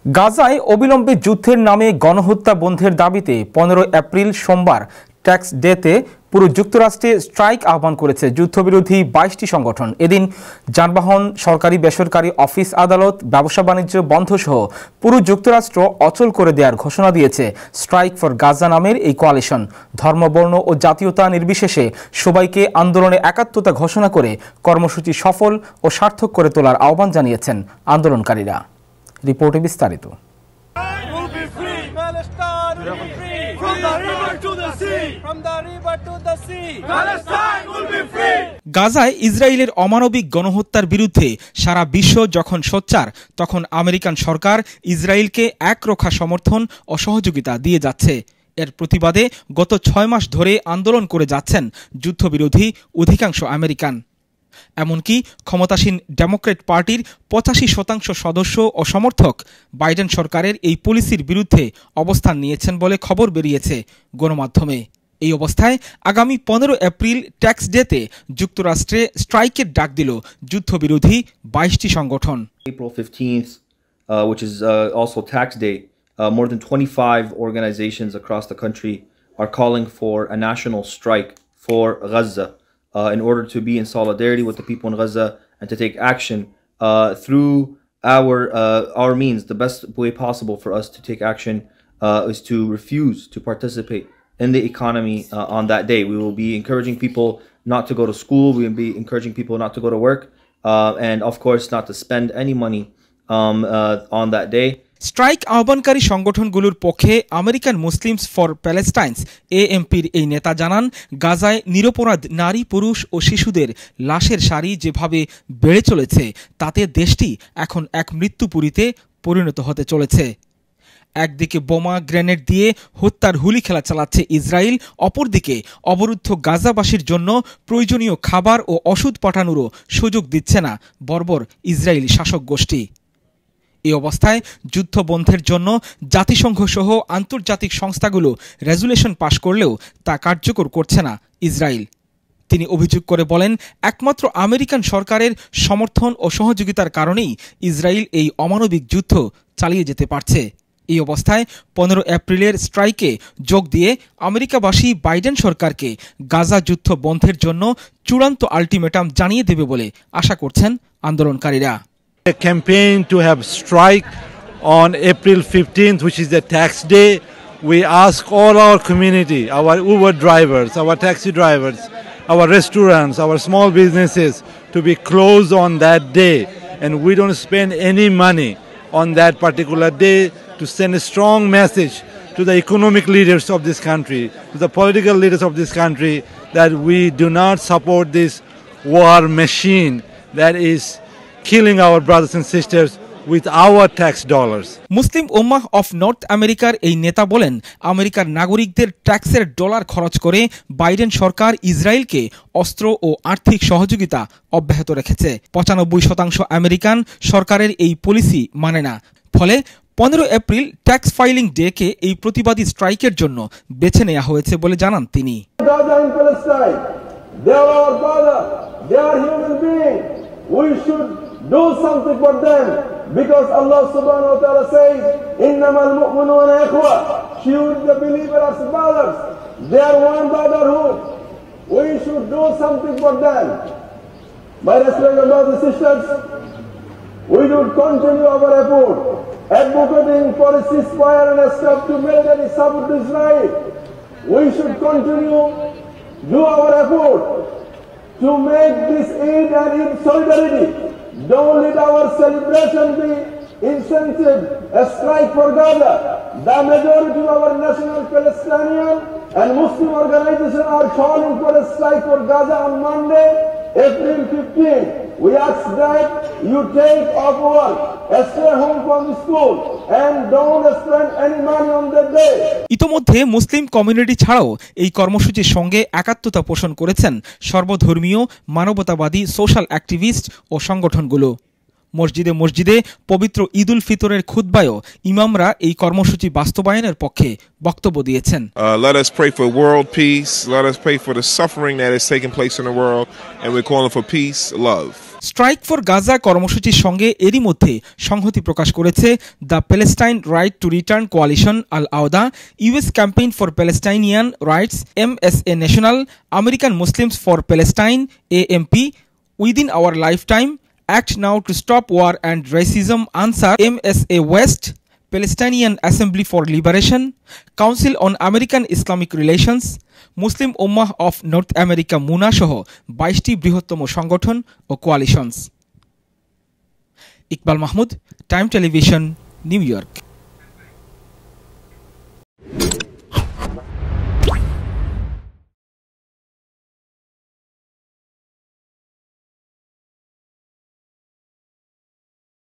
গাজায় অবিলম্বে যুদ্ধের নামে গণহত্যা বন্ধের দাবিতে 15 এপ্রিল সোমবার ট্যাক্স ডেতে পুরো যুক্তরাষ্ট্রে স্ট্রাইক আহ্বান করেছে যুদ্ধবিরোধী 22টি সংগঠন। এদিন যানবাহন, সরকারি বেসরকারি অফিস আদালত, ব্যবসা বাণিজ্য বন্ধ সহ পুরো যুক্তরাষ্ট্র অচল করে দেওয়ার ঘোষণা দিয়েছে স্ট্রাইক ফর গাজা নামের এই কোয়ালিশন। ধর্ম, বর্ণ ও জাতীয়তা নির্বিশেষে সবাইকে আন্দোলনে একাত্মতা ঘোষণা করে কর্মসূচি সফল ও সার্থক করে তোলার আহ্বান জানিয়েছেন আন্দোলনকারীরা। রিপোর্টে বিস্তারিত। গাজায় ইসরায়েলের অমানবিক গণহত্যার বিরুদ্ধে সারা বিশ্ব যখন সোচ্চার, তখন আমেরিকান সরকার ইসরায়েলকে একরোখা সমর্থন ও সহযোগিতা দিয়ে যাচ্ছে। এর প্রতিবাদে গত 6 মাস ধরে আন্দোলন করে যাচ্ছেন যুদ্ধবিরোধী অধিকাংশ আমেরিকান। এমনকি ক্ষমতাসীন ডেমোক্র্যাট পার্টির 85% সদস্য ও সমর্থক বাইডেন সরকারের এই পলিসির বিরুদ্ধে অবস্থান নিয়েছেন বলে খবর বেরিয়েছে গণমাধ্যমে। এই অবস্থায় আগামী 15 এপ্রিল ট্যাক্স ডেতে যুক্তরাষ্ট্রে স্ট্রাইকের ডাক দিল যুদ্ধবিরোধী 22টি সংগঠন। April 15th, which is also tax day, more than 25 organizations across the country are calling for a national strike for Gaza. In order to be in solidarity with the people in Gaza and to take action through our means. The best way possible for us to take action is to refuse to participate in the economy on that day. We will be encouraging people not to go to school. We will be encouraging people not to go to work, and of course not to spend any money on that day. Strike আহ্বানকারী সংগঠনগুলোর পক্ষে American Muslims for Palestines AMPর এই নেতা জানান, গাজায় নিরপরাধ নারী, পুরুষ ও শিশুদের লাশের সারি যেভাবে বেড়ে চলেছে, তাতে দেশটি এখন এক মৃত্যুপুরীতে পরিণত হতে চলেছে। একদিকে বোমা, গ্রেনেড দিয়ে হত্যার হুলি খেলা চালাচ্ছে ইসরায়েল, অপরদিকে অবরুদ্ধ গাজাবাসীর জন্য প্রয়োজনীয় খাবার ও ওষুধ পাঠানোরও সুযোগ দিচ্ছে না বর্বর ইসরায়েলি শাসক গোষ্ঠী। এই অবস্থায় যুদ্ধ বন্ধের জন্য জাতিসংঘ সহ আন্তর্জাতিক সংস্থাগুলো রেজুলেশন পাশ করলেও তা কার্যকর করছে না ইসরায়েল। তিনি অভিযোগ করে বলেন, একমাত্র আমেরিকান সরকারের সমর্থন ও সহযোগিতার কারণেই ইসরায়েল এই অমানবিক যুদ্ধ চালিয়ে যেতে পারছে। এই অবস্থায় 15 এপ্রিলের স্ট্রাইকে যোগ দিয়ে আমেরিকাবাসী বাইডেন সরকারকে গাজা যুদ্ধ বন্ধের জন্য চূড়ান্ত আলটিমেটাম জানিয়ে দেবে বলে আশা করছেন আন্দোলনকারীরা। A campaign to have strike on April 15th, which is the tax day. We ask all our community, our Uber drivers, our taxi drivers, our restaurants, our small businesses to be closed on that day, and we don't spend any money on that particular day to send a strong message to the economic leaders of this country, to the political leaders of this country, that we do not support this war machine that is killing our brothers and sisters with our tax dollars. Muslim ummah of North আমেরিকার এই নেতা বলেন, আমেরিকার নাগরিকদের ট্যাক্সের dollar খরচ করে Biden সরকার ইসরায়েলকে অস্ত্র ও আর্থিক সহযোগিতা অব্যাহত রেখেছে। 95% আমেরিকান সরকারের এই পলিসি মানে না। ফলে 15 এপ্রিল ট্যাক্স ফাইলিং ডেকে এই প্রতিবাদী স্ট্রাইকের জন্য বেছে নেওয়া হয়েছে বলে জানান তিনি। Do something for them, because Allah subhanahu wa ta'ala says, innamal mu'minuna ikhwa, should the believers as brothers, they are one brotherhood. We should do something for them. My respected brothers and sisters, we should continue our effort, advocating for a ceasefire and a stop to military support to Israel. We should continue do our effort to make this Eid and Eid solidarity. Don't let our celebration be insensitive. A strike for Gaza. The majority of our national Palestinian and Muslim organizations are calling for a strike for Gaza on Monday, April 15. We ask that you take off work, stay home from school, and don't spend any money on that day. ইতোমধ্যে Muslim community ছাড়াও এই কর্মসূচির সঙ্গে একাত্মতা পোষণ করেছেন সর্বধর্মীয়, মানবতাবাদী, social activist ও সংগঠনগুলো। মসজিদে মসজিদে পবিত্র ঈদ উল ফিতরের খুতবায়ও ইমামরা এই কর্মসূচি বাস্তবায়নের পক্ষে বক্তব্য দিয়েছেন। Let us pray for world peace. Let us pray for the suffering that is taking place in the world, and we're calling for peace, love. Strike for Gaza কর্মসূচির সঙ্গে এরই মধ্যে সংহতি প্রকাশ করেছে the Palestine right to return coalition Al Awda, US campaign for Palestinian rights MSA National, American Muslims for Palestine AMP, within our lifetime, act now to stop war and racism Answer MSA West, Palestinian Assembly for Liberation, Council on American Islamic Relations, Muslim ummah of North America MUNA সহ 22টি বৃহত্তম সংগঠন ও coalitions. ইকবাল Mahmud, time television, new York.